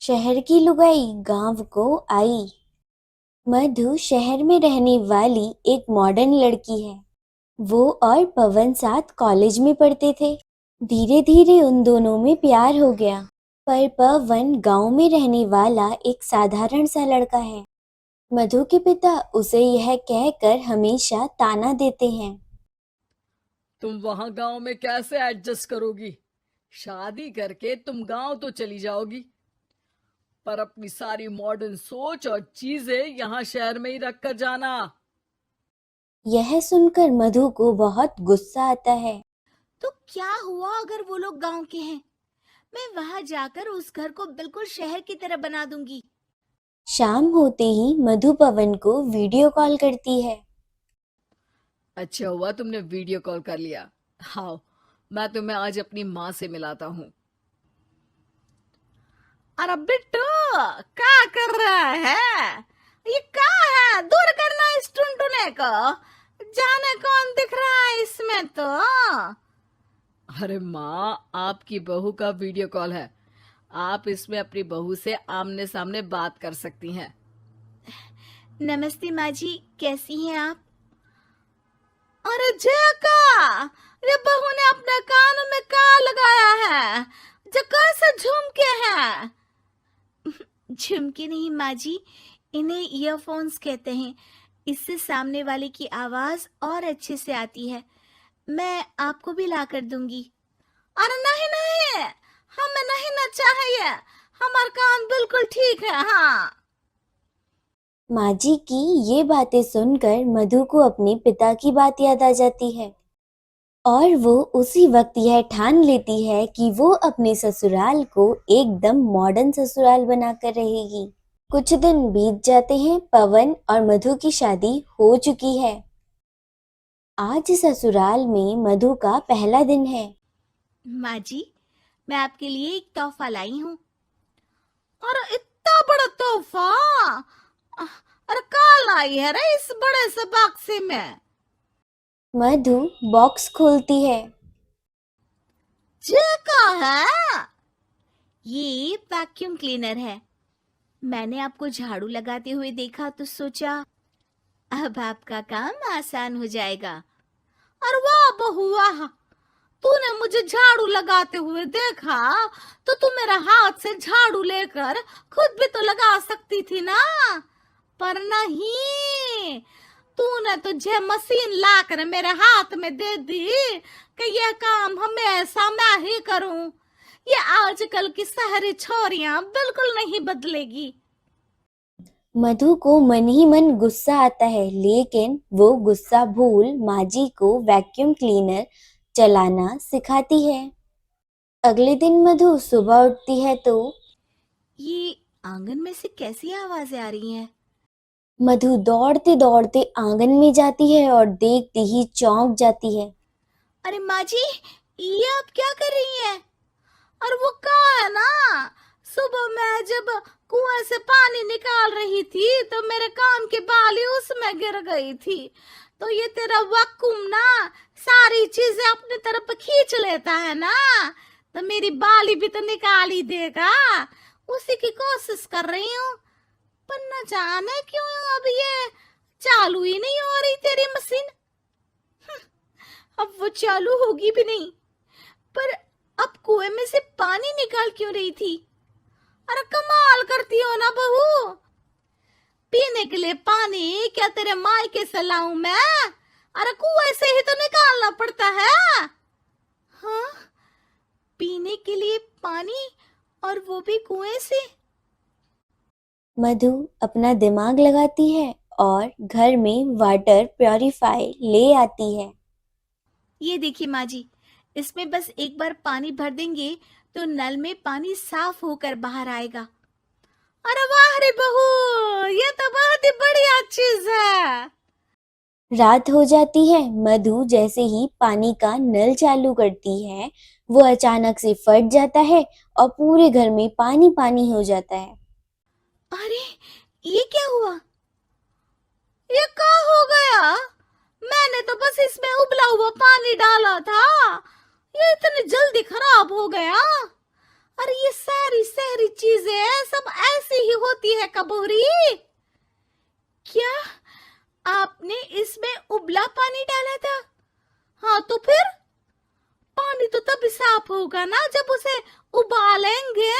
शहर की लुगाई गांव को आई। मधु शहर में रहने वाली एक मॉडर्न लड़की है। वो और पवन साथ कॉलेज में पढ़ते थे। धीरे धीरे उन दोनों में प्यार हो गया। पर पवन गांव में रहने वाला एक साधारण सा लड़का है। मधु के पिता उसे यह कहकर हमेशा ताना देते हैं। तुम वहां गांव में कैसे एडजस्ट करोगी? शादी करके तुम गांव तो चली जाओगी, पर अपनी सारी मॉडर्न सोच और चीजें यहाँ शहर में ही रख कर जाना। यह सुनकर मधु को बहुत गुस्सा आता है। तो क्या हुआ अगर वो लोग गांव के हैं? मैं वहां जाकर उस घर को बिल्कुल शहर की तरह बना दूंगी। शाम होते ही मधु पवन को वीडियो कॉल करती है। अच्छा हुआ तुमने वीडियो कॉल कर लिया। हाँ, मैं तुम्हें आज अपनी माँ से मिलाता हूँ। अरे बिट्टू, क्या कर रहा है? ये क्या है? दूर करना इस टुनटुने को। जाने कौन दिख रहा है इसमें तो। अरे माँ, आपकी बहू का वीडियो कॉल है। आप इसमें अपनी बहू से आमने सामने बात कर सकती हैं। नमस्ते माँ जी, कैसी हैं आप? अरे जका, ये बहू ने अपने कान में क्या लगाया है? जो कैसे झुमके हैं? झुमके नहीं माँ जी, इन्हें ईयरफोन्स कहते हैं। इससे सामने वाले की आवाज और अच्छे से आती है। मैं आपको भी ला कर दूंगी। अरे नहीं नहीं, हमें नहीं ना चाहिए। हमारा कान बिल्कुल ठीक है। हाँ, माँ जी की ये बातें सुनकर मधु को अपने पिता की बात याद आ जाती है और वो उसी वक्त यह ठान लेती है कि वो अपने ससुराल को एकदम मॉडर्न ससुराल बनाकर रहेगी। कुछ दिन बीत जाते हैं। पवन और मधु की शादी हो चुकी है। आज ससुराल में मधु का पहला दिन है। माँ जी, मैं आपके लिए एक तोहफा लाई हूँ। अरे इतना बड़ा तोहफा! अरे कहाँ लाई है रे इस बड़े से बक्से में? मधु बॉक्स खोलती है। ये क्या है? ये वैक्यूम क्लीनर है। मैंने आपको झाड़ू लगाते हुए देखा तो सोचा अब आपका काम आसान हो जाएगा। अरे वाह बहू वाह! तूने मुझे झाड़ू लगाते हुए देखा तो तू मेरा हाथ से झाड़ू लेकर खुद भी तो लगा सकती थी ना। पर नहीं, तूने तुझे मशीन लाकर मेरे हाथ में दे दी कि यह काम हमेशा मैं ही करूं। ये आजकल की शहरी छोरियां बिल्कुल नहीं बदलेगी। मधु को मन ही मन गुस्सा आता है, लेकिन वो गुस्सा भूल माजी को वैक्यूम क्लीनर चलाना सिखाती है। अगले दिन मधु सुबह उठती है तो ये आंगन में से कैसी आवाजें आ रही हैं? मधु दौड़ते दौड़ते आंगन में जाती है और देखते ही चौंक जाती है। अरे माँ जी, ये आप क्या कर रही हैं? और वो कहाँ है ना, सुबह मैं जब कुएं से पानी निकाल रही थी तो मेरे कान की बाली उसमें गिर गई थी। तो ये तेरा वैक्यूम ना सारी चीजें अपनी तरफ खींच लेता है ना, तो मेरी बाली भी तो निकाल ही देगा। उसी की कोशिश कर रही हूँ, पर न जाने क्यों अब ये चालू ही नहीं हो रही तेरी मशीन। अब वो चालू होगी भी नहीं। पर अब कुएं में से पानी निकाल क्यों रही थी? अरे कमाल करती हो ना बहू। पीने के लिए पानी क्या तेरे मायके से लाऊं मैं? अरे कुएं से ही तो निकालना पड़ता है। हाँ, पीने के लिए पानी, और वो भी कुएं से। मधु अपना दिमाग लगाती है और घर में वाटर प्योरीफायर ले आती है। ये देखिए माँ जी, इसमें बस एक बार पानी भर देंगे तो नल में पानी साफ होकर बाहर आएगा। अरे वाह रे बहू, ये तो बहुत ही बढ़िया चीज है। रात हो जाती है। मधु जैसे ही पानी का नल चालू करती है, वो अचानक से फट जाता है और पूरे घर में पानी पानी हो जाता है। अरे ये क्या हुआ? ये क्या हो गया? मैंने तो बस इसमें उबला हुआ पानी डाला था, ये इतनी जल्दी खराब हो गया। अरे ये सारी शहर सारी चीजें सब ऐसी ही होती है कबूरी। क्या आपने इसमें उबला पानी डाला था? हाँ तो फिर पानी तो तभी साफ होगा ना जब उसे उबालेंगे।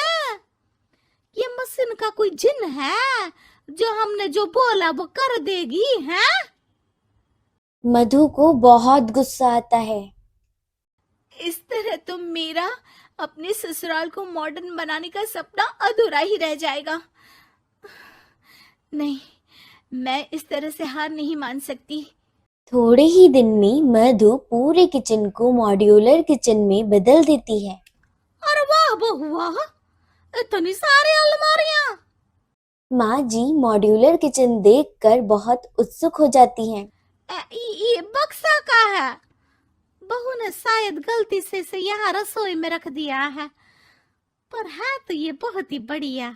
ये मशीन का कोई जिन है जो हमने जो बोला वो कर देगी है? मधु को बहुत गुस्सा आता है। इस तरह तो मेरा अपने ससुराल को मॉडर्न बनाने का सपना अधूरा ही रह जाएगा। नहीं, मैं इस तरह से हार नहीं मान सकती। थोड़े ही दिन में मधु पूरे किचन को मॉड्यूलर किचन में बदल देती है। अरे वाह बहुआ, इतनी सारी अलमारियां! माँ जी मॉड्यूलर किचन देखकर बहुत उत्सुक हो जाती हैं। ये बक्सा का है। बहू ने शायद गलती से इसे यहाँ रसोई में रख दिया है, पर है तो ये बहुत ही बढ़िया।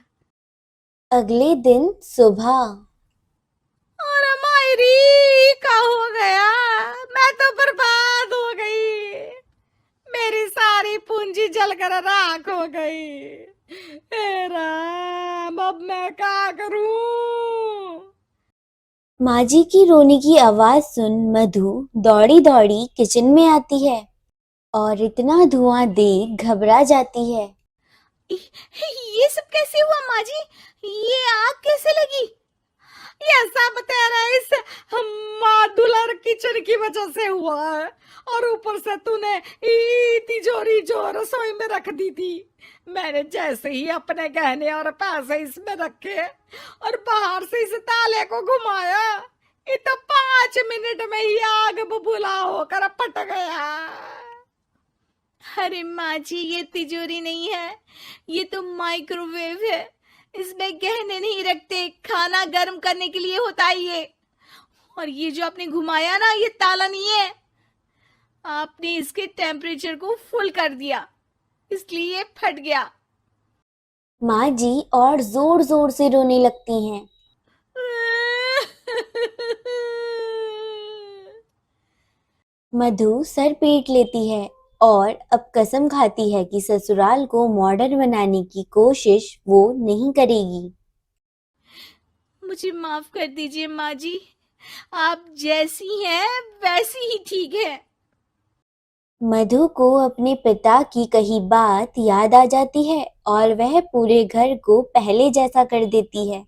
अगले दिन सुबह अरे मायरी क्या हो गया? मैं तो बर्बाद हो गई। मेरी सारी पूंजी जलकर राख हो गई। हे राम, अब मैं क्या करूं? माँ जी की रोने की आवाज सुन मधु दौड़ी दौड़ी किचन में आती है और इतना धुआं देख घबरा जाती है। ये सब कैसे हुआ माँ जी? ये आग कैसे लगी? ये सब तेरा इस मॉड्यूलर किचन की वजह से हुआ है, और ऊपर से तूने तिजोरी जो रसोई में रख दी थी, मैंने जैसे ही अपने गहने और पैसे इसमें रखे और बाहर से इस ताले को घुमाया, ये तो 5 मिनट में ही आग बबूला होकर फट गया। अरे माँ जी, ये तिजोरी नहीं है, ये तो माइक्रोवेव है। इसमें गहने नहीं रखते, खाना गर्म करने के लिए होता है ये। और ये जो आपने घुमाया ना, ये ताला नहीं है, आपने इसके टेम्परेचर को फुल कर दिया, इसलिए ये फट गया। माँ जी और जोर जोर से रोने लगती हैं। मधु सर पीट लेती है और अब कसम खाती है कि ससुराल को मॉडर्न बनाने की कोशिश वो नहीं करेगी। मुझे माफ कर दीजिए माँ जी, आप जैसी हैं वैसी ही ठीक है। मधु को अपने पिता की कही बात याद आ जाती है और वह पूरे घर को पहले जैसा कर देती है।